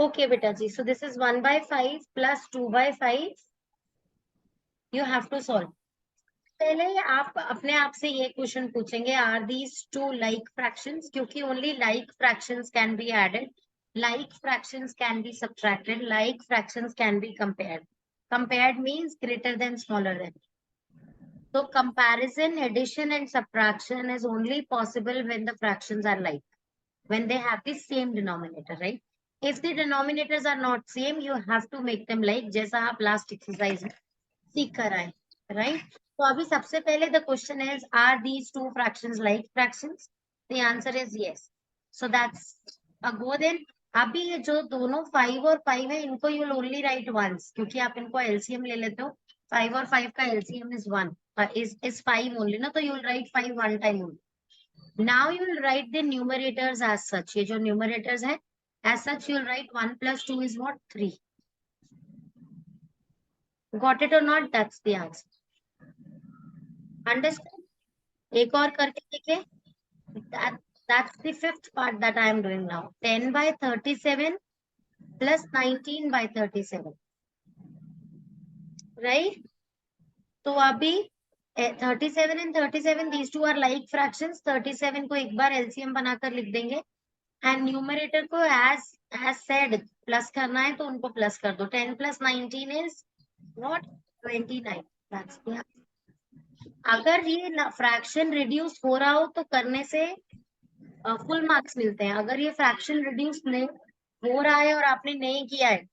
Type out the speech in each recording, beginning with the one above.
Okay बेटा जी, so this is 1/5 plus 2/5, you have to solve. पहले आप अपने आप से ये क्वेश्चन पूछेंगे, are these two like fractions, क्योंकि only like fractions can be added, like fractions can be subtracted, like fractions can be compared. Compared means greater than smaller than. So comparison, addition and subtraction is only possible when the fractions are like, when they have the same denominator, right? If the denominators are not same, you have to make them like, जैसा आप last exercise में सीख कर आए, right? तो अभी सबसे पहले the question is, are these two fractions like fractions? The answer is yes. So that's a go then. अभी ये जो दोनों 5 और 5 है, इनको you will only write once, क्योंकि आप इनको LCM ले लेते हो। 5 और 5 का LCM is 1, is 5 only ना, तो you will write 5 one time only. Now you will write the numerators as such. ये जो numerators है, as such you will write 1 plus 2 is what? 3. Got it or not? That's the answer. Understand? एक और करके देखें. That's the fifth part that I am doing now. 10/37 plus 19/37. Right? तो अभी 37 and 37, these two are like fractions. 37 को एक बार LCM बनाकर लिख देंगे, एंड न्यूमरेटर को as said प्लस करना है तो उनको प्लस कर दो। 10 plus 19 is what? 29. That's the answer. अगर ये फ्रैक्शन रिड्यूस हो रहा हो तो करने से फुल मार्क्स मिलते हैं। अगर ये फ्रैक्शन रिड्यूस नहीं हो रहा है और आपने नहीं किया है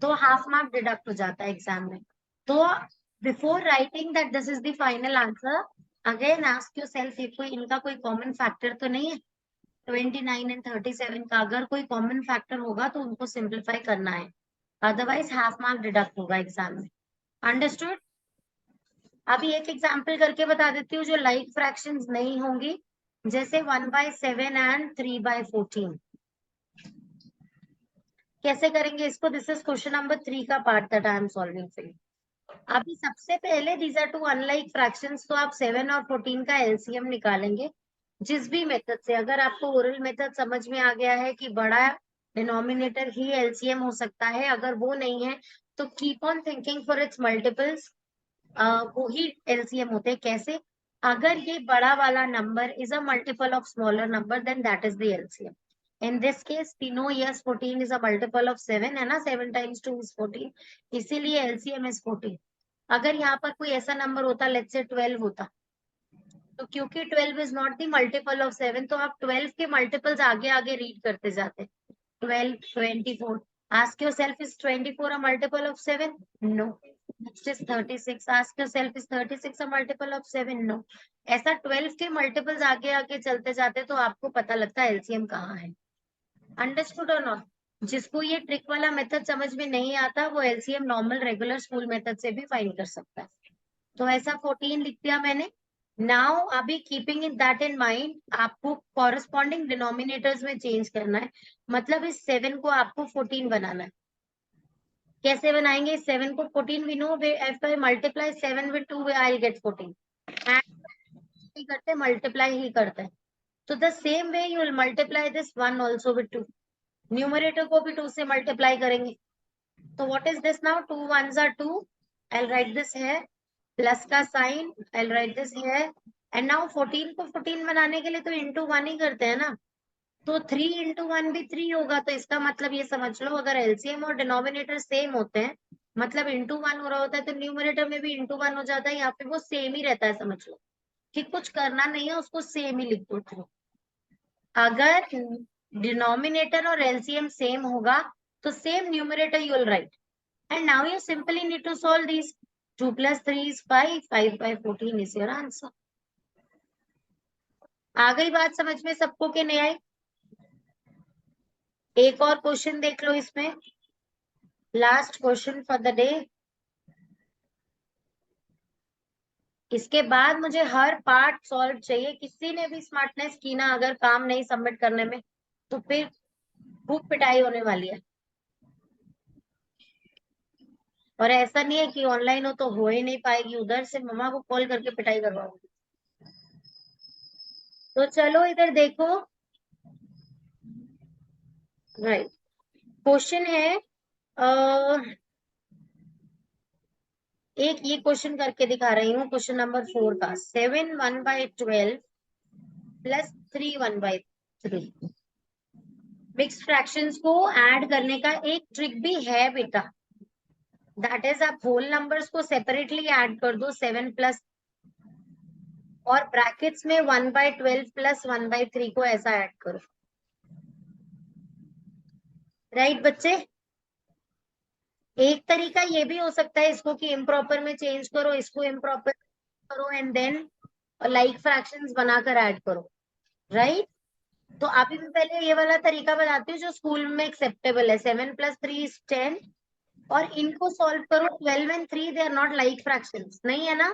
तो हाफ मार्क डिडक्ट हो जाता है एग्जाम में। तो before writing that this is the final answer, again ask yourself, इनका कोई कॉमन फैक्टर तो नहीं है। 29 एंड 37 का अगर कोई कॉमन फैक्टर होगा तो उनको सिंप्लीफाई करना है, अदरवाइज हाफ मार्क डिडक्ट होगा एग्जाम में। अंडरस्टूड? अभी एक एग्जांपल करके बता देती हूँ जो लाइक फ्रैक्शंस नहीं होंगी, जैसे 1/7 एंड 3/14। कैसे करेंगे इसको? दिस इज क्वेश्चन नंबर 3 का part that I am solving for you. अभी सबसे पहले these are two unlike fractions, तो आप 7 और 14 का एलसीएम निकालेंगे जिस भी मेथड से। अगर आपको ओरल मेथड समझ में आ गया है कि बड़ा डिनोमिनेटर ही एलसीएम हो सकता है, अगर वो नहीं है तो keep on thinking for its multiples, वो ही एलसीएम होते हैं। कैसे? अगर ये बड़ा वाला number is a multiple of smaller number, then that is the LCM. In this case, we know yes, 14 is a multiple of 7 है ना, 7 times 2 is 14, इसीलिए LCM is 14। अगर यहाँ पर कोई ऐसा नंबर होता, लेट्स से 12 होता, तो क्योंकि 12 is not the multiple of 7, तो आप 12 के मल्टीपल्स आगे आगे रीड करते जाते। 12, 24, ask yourself, is 24 a multiple of 7? No. Next is 36, ask yourself, is 36 a multiple of 7? No. ऐसा 12 के मल्टीपल्स आगे आगे चलते जाते तो आपको पता लगता है LCM कहाँ है। अंडरस्टूड और नॉट? जिसको ये ट्रिक वाला मेथड समझ में नहीं आता वो LCM normal regular school method से भी फाइंड कर सकता है। तो ऐसा 14 लिख दिया मैंने। नाउ अभी keeping in that in mind, आपको कॉरेस्पॉन्डिंग डिनोमिनेटर्स में चेंज करना है, मतलब इस 7 को आपको 14 बनाना है। कैसे बनाएंगे? 7 को 14 we know, if I multiply 7 with 2 I get 14, and करते मल्टीप्लाई ही करते हैं। तो the same way you will multiply this 1 also with 2, numerator को भी 2 से मल्टीप्लाई करेंगे। तो what is this now? 2 1s are 2, I write this है, प्लस का साइन, आई राइट दिस है, एंड नाउ 14 को 14 बनाने के लिए तो इंटू 1 ही करते हैं ना, तो 3 इंटू 1 भी 3 होगा। तो इसका मतलब ये समझ लो, अगर एलसीएम और डिनोमिनेटर सेम होते हैं, मतलब इंटू 1 हो रहा होता है, तो न्यूमरेटर में भी इंटू 1 हो जाता है, यहाँ पे वो सेम ही रहता है। समझ लो कि कुछ करना नहीं है, उसको सेम ही लिख दो। अगर डिनोमिनेटर और एलसीएम सेम होगा तो same numerator you will write, and now you simply need to solve this. 2 + 3 is 5, 5/14 is your answer। आ गई बात समझ में सबको के नहीं आई? एक और क्वेश्चन देख लो इसमें, last question for the day. इसके बाद मुझे हर पार्ट सॉल्व चाहिए। किसी ने भी स्मार्टनेस की ना अगर काम नहीं सबमिट करने में, तो फिर खूब पिटाई होने वाली है। और ऐसा नहीं है कि ऑनलाइन हो तो हो ही नहीं पाएगी, उधर से मम्मा को कॉल करके पिटाई करवाऊंगी। तो चलो इधर देखो, राइट। क्वेश्चन है एक ये क्वेश्चन करके दिखा रही हूँ, क्वेश्चन नंबर 4 का 7 1/12 प्लस 3 1/3 मिक्स्ड फ्रैक्शंस को ऐड करने का एक ट्रिक भी है बेटा, दैट इज आप होल नंबर्स को सेपरेटली ऐड कर दो 7 प्लस और ब्रैकेट्स में 1/12 प्लस 1/3 को ऐसा ऐड करो। राइट बच्चे, एक तरीका ये भी हो सकता है इसको कि इम्प्रॉपर में चेंज करो, इसको इम्प्रॉपर करो एंड देन लाइक फ्रैक्शंस बनाकर ऐड करो। राइट, तो अभी मैं पहले ये वाला तरीका बताती हूँ जो स्कूल में एक्सेप्टेबल है। 7 + 3 = 10 और इनको सॉल्व करो। 12 and 3 they are not like fractions, नहीं है ना?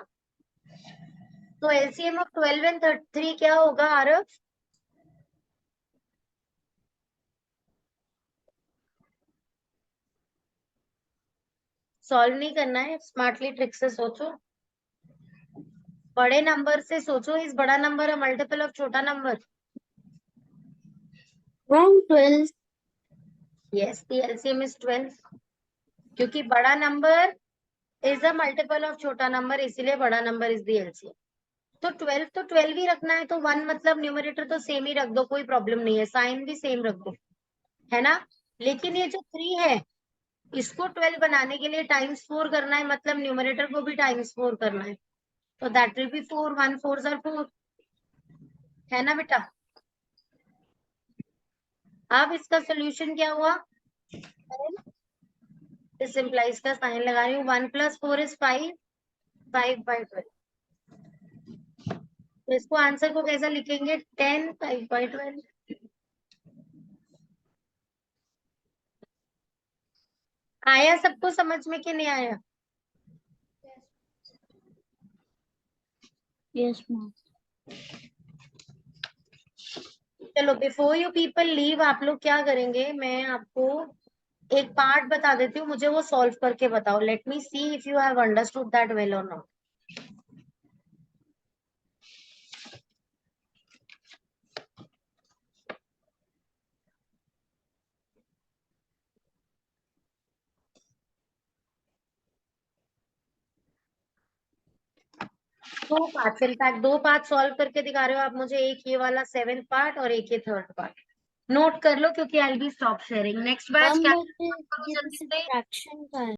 तो एलसीएम ऑफ 12 and 3 क्या होगा आरव? सॉल्व नहीं करना है, स्मार्टली ट्रिक से सोचो, बड़े नंबर से सोचो। इस बड़ा नंबर है मल्टीपल ऑफ छोटा number. 12. Yes, the LCM is 12 क्योंकि बड़ा number is a multiple of छोटा नंबर, इसीलिए बड़ा नंबर इज द एलसीएम। तो 12 ही रखना है, तो 1 मतलब न्यूमरेटर तो सेम ही रख दो, कोई प्रॉब्लम नहीं है, साइन भी सेम रख दो, है ना? लेकिन ये जो 3 है इसको 12 बनाने के लिए ×4 करना है, मतलब न्यूमरेटर को भी ×4 करना है, तो दैट विल बी 4, 1 4 * 4, है ना बेटा? अब इसका सोल्यूशन क्या हुआ? इस इम्प्लाइज का साइन लगा रही हूँ। 1 + 4 = 5, 5/12। तो इसको आंसर को कैसा लिखेंगे? 10 5/12। आया सबको समझ में कि नहीं आया? Yes, ma'am. चलो, बिफोर यू पीपल लीव आप लोग क्या करेंगे, मैं आपको एक पार्ट बता देती हूँ, मुझे वो सॉल्व करके बताओ। Let me see if you have understood that well और नॉट। दो पार्ट, इनफैक्ट 2 पार्ट सॉल्व करके दिखा रहे हो आप मुझे, एक ये वाला 7th पार्ट और एक ये 3rd पार्ट। नोट कर लो क्योंकि I will be stop sharing. Next batch क्या मुझे करो ये तो जल्दी सिर्फ से। फ्रैक्शन का है।